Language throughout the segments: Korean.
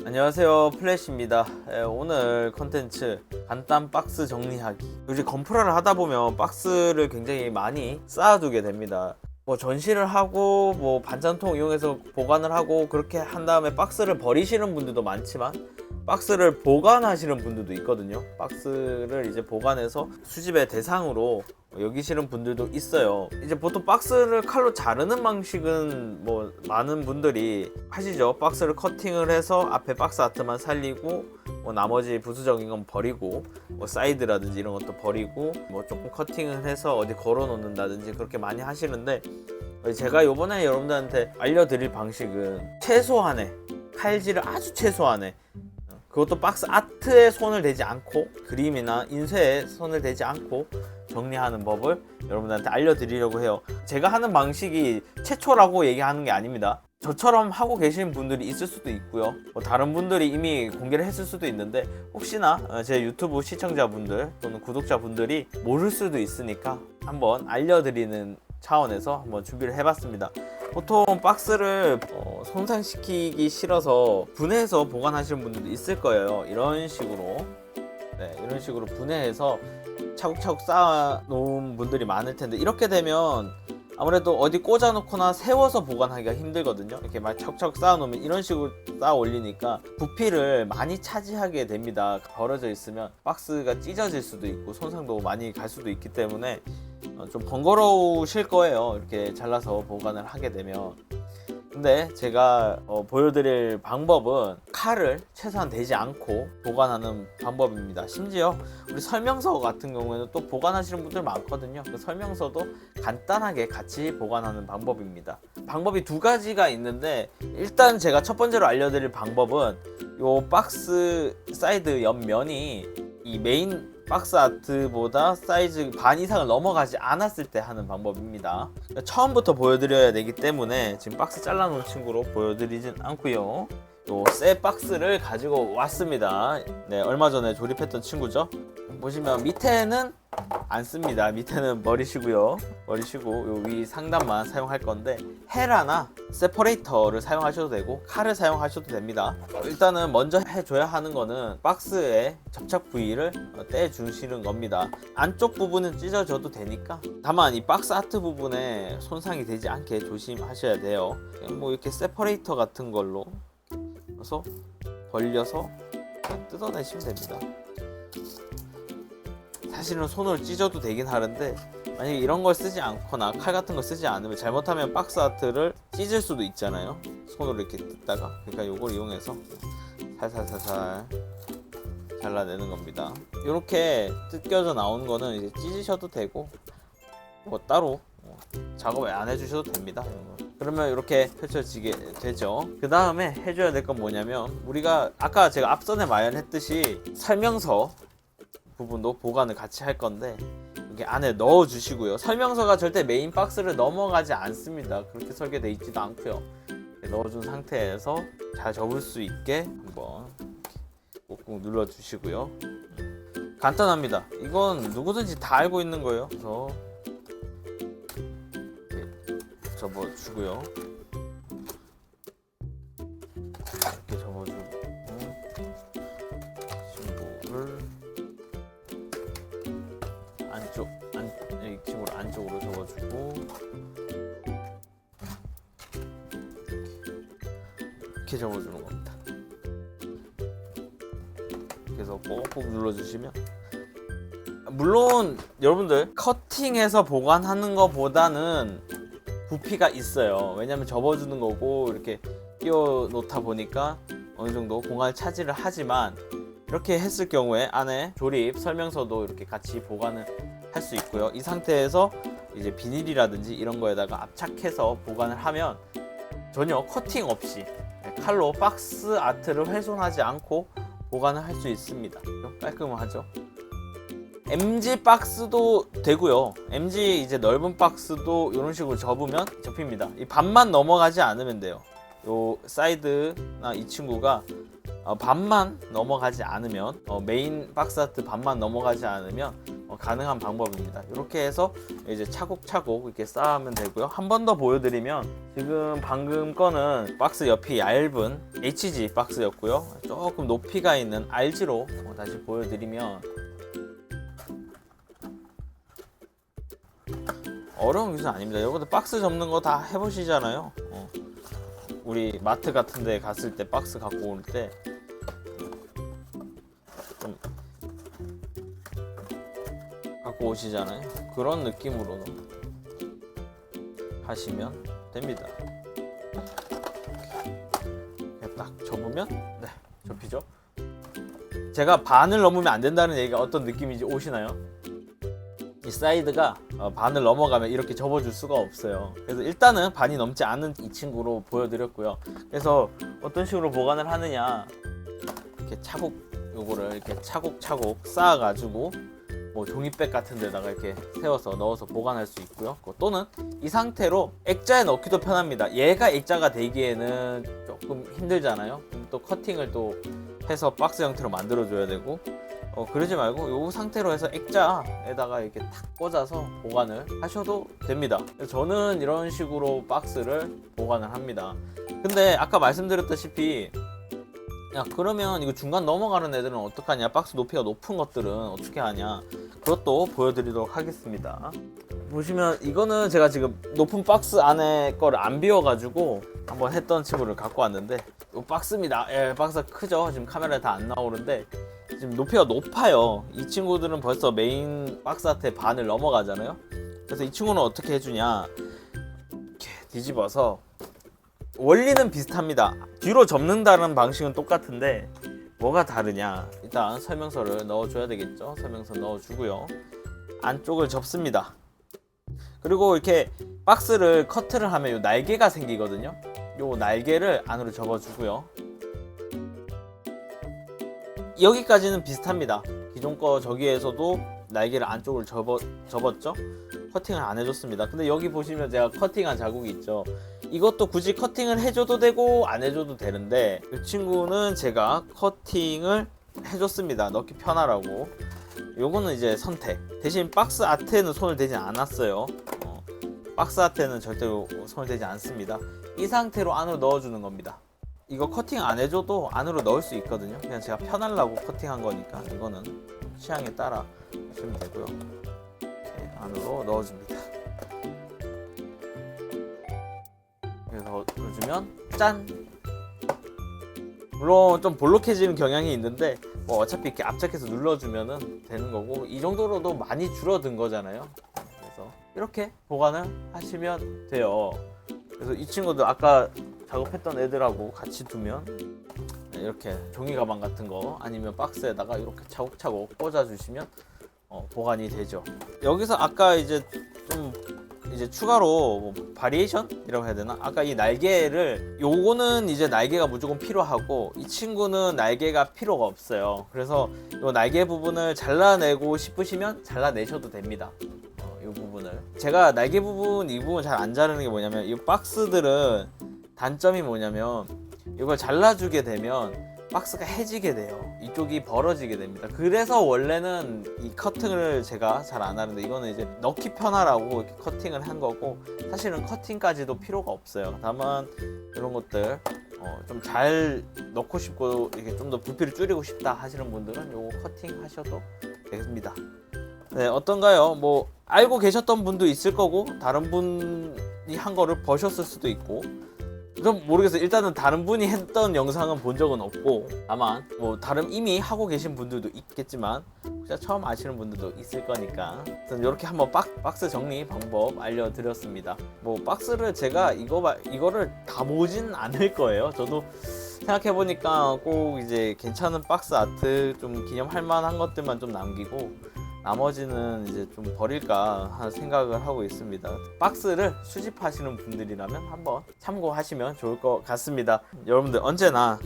안녕하세요, 플래시입니다. 오늘 컨텐츠 간단 박스 정리하기. 요즘 건프라를 하다 보면 박스를 굉장히 많이 쌓아두게 됩니다. 뭐 전시를 하고 뭐 반찬통 이용해서 보관을 하고 그렇게 한 다음에 박스를 버리시는 분들도 많지만 박스를 보관하시는 분들도 있거든요. 박스를 이제 보관해서 수집의 대상으로 여기시는 분들도 있어요. 이제 보통 박스를 칼로 자르는 방식은 뭐 많은 분들이 하시죠. 박스를 커팅을 해서 앞에 박스 아트만 살리고 뭐 나머지 부수적인 건 버리고 뭐 사이드라든지 이런 것도 버리고 뭐 조금 커팅을 해서 어디 걸어 놓는다든지 그렇게 많이 하시는데, 제가 요번에 여러분들한테 알려드릴 방식은 최소한의 칼질을 아주 최소한의, 그것도 박스 아트에 손을 대지 않고 그림이나 인쇄에 손을 대지 않고 정리하는 법을 여러분들한테 알려드리려고 해요. 제가 하는 방식이 최초라고 얘기하는 게 아닙니다. 저처럼 하고 계신 분들이 있을 수도 있고요, 뭐 다른 분들이 이미 공개를 했을 수도 있는데 혹시나 제 유튜브 시청자분들 또는 구독자분들이 모를 수도 있으니까 한번 알려드리는 차원에서 한번 준비를 해봤습니다. 보통 박스를 손상시키기 싫어서 분해해서 보관하시는 분들도 있을 거예요. 이런 식으로 이런 식으로 분해해서 차곡차곡 쌓아 놓은 분들이 많을 텐데, 이렇게 되면 아무래도 어디 꽂아 놓거나 세워서 보관하기가 힘들거든요. 이렇게 막 차곡차곡 쌓아 놓으면 이런 식으로 쌓아 올리니까 부피를 많이 차지하게 됩니다. 벌어져 있으면 박스가 찢어질 수도 있고 손상도 많이 갈 수도 있기 때문에 좀 번거로우실 거예요, 이렇게 잘라서 보관을 하게 되면. 근데 제가 보여드릴 방법은 칼을 최소한 대지 않고 보관하는 방법입니다. 심지어 우리 설명서 같은 경우에는 또 보관하시는 분들 많거든요. 그 설명서도 간단하게 같이 보관하는 방법입니다. 방법이 두 가지가 있는데, 일단 제가 첫 번째로 알려드릴 방법은 요 박스 사이드 옆면이 이 메인 박스 아트보다 사이즈 반 이상을 넘어가지 않았을 때 하는 방법입니다. 처음부터 보여드려야 되기 때문에 지금 박스 잘라놓은 친구로 보여드리진 않고요. 요 새 박스를 가지고 왔습니다. 얼마 전에 조립했던 친구죠. 보시면 밑에는 안 씁니다. 밑에는 버리시고요. 버리시고 요 위 상단만 사용할 건데, 헤라나 세퍼레이터를 사용하셔도 되고 칼을 사용하셔도 됩니다. 일단은 먼저 해줘야 하는 거는 박스의 접착 부위를 떼주시는 겁니다. 안쪽 부분은 찢어져도 되니까, 다만 이 박스 아트 부분에 손상이 되지 않게 조심하셔야 돼요. 뭐 이렇게 세퍼레이터 같은 걸로 그래서 벌려서 뜯어내시면 됩니다. 사실은 손으로 찢어도 되긴 하는데, 만약에 이런 걸 쓰지 않거나 칼 같은 걸 쓰지 않으면 잘못하면 박스 아트를 찢을 수도 있잖아요, 손으로 이렇게 뜯다가. 그러니까 요걸 이용해서 살살살살 잘라내는 겁니다. 이렇게 뜯겨져 나오는 거는 이제 찢으셔도 되고 뭐 따로 작업을 안 해주셔도 됩니다. 그러면 이렇게 펼쳐지게 되죠. 그 다음에 해줘야 될 건 뭐냐면, 우리가 아까 제가 앞선에 마련했듯이 설명서 부분도 보관을 같이 할 건데 여기 안에 넣어 주시고요. 설명서가 절대 메인 박스를 넘어가지 않습니다. 그렇게 설계되어 있지도 않고요. 넣어준 상태에서 잘 접을 수 있게 한번 꾹꾹 눌러 주시고요. 간단합니다. 이건 누구든지 다 알고 있는 거예요. 그래서 이렇게 접어 주고요. 이렇게 접어주고 친구를 이 친구를 안쪽으로 접어주고 이렇게 접어주는 겁니다. 그래서 꼭꼭 눌러주시면, 물론 여러분들 커팅해서 보관하는 것보다는 부피가 있어요. 왜냐면 접어주는 거고 이렇게 끼워 놓다 보니까 어느 정도 공간을 차지를 하지만, 이렇게 했을 경우에 안에 조립 설명서도 이렇게 같이 보관을 할 수 있고요. 이 상태에서 이제 비닐이라든지 이런 거에다가 압착해서 보관을 하면 전혀 커팅 없이 칼로 박스 아트를 훼손하지 않고 보관을 할 수 있습니다. 깔끔하죠? MG 박스도 되고요. MG 이제 넓은 박스도 이런 식으로 접으면 접힙니다. 이 반만 넘어가지 않으면 돼요. 요 사이드나 이 친구가 반만 넘어가지 않으면, 메인 박스 아트 반만 넘어가지 않으면 가능한 방법입니다. 이렇게 해서 이제 차곡차곡 이렇게 쌓으면 되고요. 한 번 더 보여드리면, 지금 방금 거는 박스 옆이 얇은 HG 박스였고요. 조금 높이가 있는 RG로 다시 보여드리면, 어려운 기술 아닙니다. 여러분들 박스 접는 거 다 해보시잖아요. 우리 마트 같은 데 갔을 때 박스 갖고 올 때 좀 갖고 오시잖아요. 그런 느낌으로 하시면 됩니다. 이렇게 딱 접으면 네, 접히죠. 제가 반을 넘으면 안 된다는 얘기가 어떤 느낌인지 오시나요? 이 사이드가 반을 넘어가면 이렇게 접어줄 수가 없어요. 그래서 일단은 반이 넘지 않은 이 친구로 보여드렸고요. 그래서 어떤 식으로 보관을 하느냐, 이렇게 요거를 이렇게 차곡차곡 쌓아가지고 뭐 종이백 같은 데다가 이렇게 세워서 넣어서 보관할 수 있고요. 또는 이 상태로 액자에 넣기도 편합니다. 얘가 액자가 되기에는 조금 힘들잖아요. 또 커팅을 또 해서 박스 형태로 만들어줘야 되고, 그러지 말고 이 상태로 해서 액자에다가 이렇게 탁 꽂아서 보관을 하셔도 됩니다. 저는 이런 식으로 박스를 보관을 합니다. 근데 아까 말씀드렸다시피, 야 그러면 이거 중간 넘어가는 애들은 어떡하냐, 박스 높이가 높은 것들은 어떻게 하냐, 그것도 보여드리도록 하겠습니다. 보시면 이거는 제가 지금 높은 박스 안에 거를 안 비워가지고 한번 했던 친구를 갖고 왔는데, 이 박스입니다. 예, 박스가 크죠. 지금 카메라에 다 안 나오는데 지금 높이가 높아요. 이 친구들은 벌써 메인 박스한테 반을 넘어가잖아요. 그래서 이 친구는 어떻게 해주냐, 이렇게 뒤집어서, 원리는 비슷합니다. 뒤로 접는다는 방식은 똑같은데 뭐가 다르냐, 일단 설명서를 넣어줘야 되겠죠. 설명서 넣어주고요. 안쪽을 접습니다. 그리고 이렇게 박스를 커트를 하면 요 날개가 생기거든요. 요 날개를 안으로 접어주고요. 여기까지는 비슷합니다. 기존 거 저기에서도 날개를 안쪽을 접었죠. 커팅을 안 해줬습니다. 근데 여기 보시면 제가 커팅한 자국이 있죠. 이것도 굳이 커팅을 해줘도 되고 안 해줘도 되는데, 이 친구는 제가 커팅을 해줬습니다. 넣기 편하라고. 요거는 이제 선택. 대신 박스 아트에는 손을 대지 않았어요. 박스 아트에는 절대로 손을 대지 않습니다. 이 상태로 안으로 넣어주는 겁니다. 이거 커팅 안 해줘도 안으로 넣을 수 있거든요. 그냥 제가 편하려고 커팅한 거니까 이거는 취향에 따라 하시면 되고요. 이렇게 안으로 넣어줍니다. 그래서 넣어주면 짠! 물론 좀 볼록해지는 경향이 있는데 뭐 어차피 이렇게 압착해서 눌러주면 되는 거고, 이 정도로도 많이 줄어든 거잖아요. 그래서 이렇게 보관을 하시면 돼요. 그래서 이 친구도 아까 작업했던 애들하고 같이 두면 이렇게 종이 가방 같은 거 아니면 박스에다가 이렇게 차곡차곡 꽂아주시면 보관이 되죠. 여기서 아까 이제 좀 추가로 뭐 바리에이션이라고 해야 되나? 아까 이 날개를, 요거는 이제 날개가 무조건 필요하고 이 친구는 날개가 필요가 없어요. 그래서 이 날개 부분을 잘라내고 싶으시면 잘라내셔도 됩니다. 이 부분을 제가 날개 부분, 이 부분 잘 안 자르는 게 뭐냐면, 이 박스들은 단점이 뭐냐면 이걸 잘라주게 되면 박스가 해지게 돼요. 이쪽이 벌어지게 됩니다. 그래서 원래는 이 커팅을 제가 잘 안 하는데, 이거는 이제 넣기 편하라고 이렇게 커팅을 한 거고, 사실은 커팅까지도 필요가 없어요. 다만 이런 것들 좀 잘 넣고 싶고 이렇게 좀 더 부피를 줄이고 싶다 하시는 분들은 요거 커팅 하셔도 되겠습니다. 네, 어떤가요? 뭐 알고 계셨던 분도 있을 거고 다른 분이 한 거를 보셨을 수도 있고, 좀 모르겠어요. 일단은 다른 분이 했던 영상은 본 적은 없고, 다만 뭐 다른 이미 하고 계신 분들도 있겠지만 진짜 처음 아시는 분들도 있을 거니까 이렇게 한번 박스 정리 방법 알려드렸습니다. 뭐 박스를 제가 이거를 다 모진 않을 거예요. 저도 생각해보니까 꼭 이제 괜찮은 박스 아트, 좀 기념할 만한 것들만 좀 남기고 나머지는 이제 좀 버릴까 하는 생각을 하고 있습니다. 박스를 수집하시는 분들이라면 한번 참고하시면 좋을 것 같습니다. 여러분들 언제나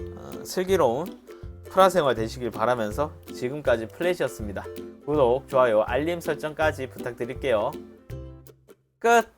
슬기로운 프라생활 되시길 바라면서 지금까지 플래시였습니다. 구독, 좋아요, 알림 설정까지 부탁드릴게요. 끝!